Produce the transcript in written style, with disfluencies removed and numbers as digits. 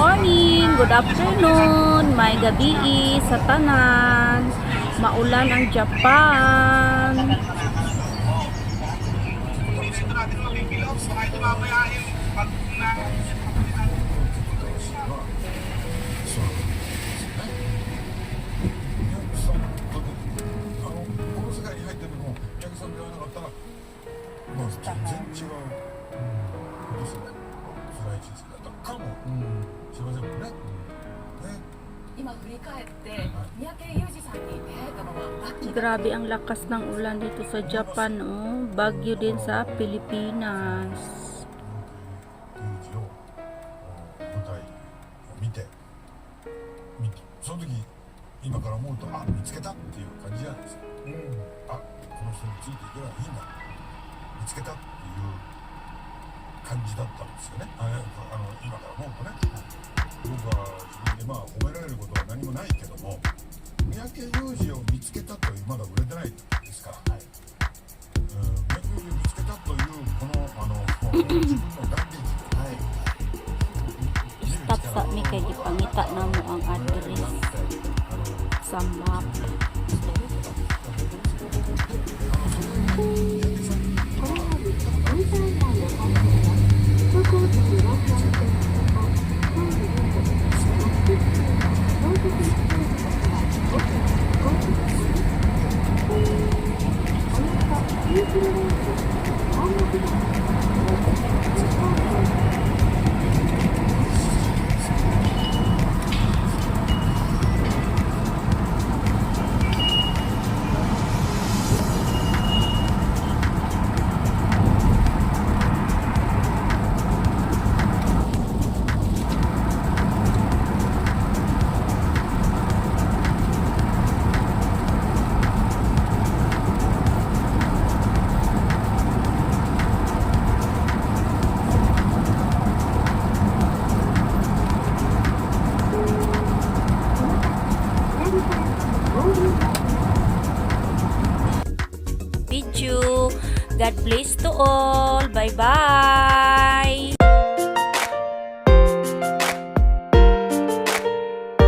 morning, good afternoon, may gabi sa tanan. Maulan ang Japan. Grabe ang lakas ng ulan dito sa Japan, oh. Bagyo din sa Pilipinas. その時今から思うと見つけたっていう感じなんですよ。この人についていけばいいんだ、見つけたっていう感じだったんですよね。今から思うとね、僕は自分で褒められることは何もないけども、三宅裕司を見つけたというまだ売れてないですから、三宅裕司を見つけたというこの自分のダンディー、Stop sa mi kay gipangita na mo ang address sa map. Video. God bless to all. Bye-bye.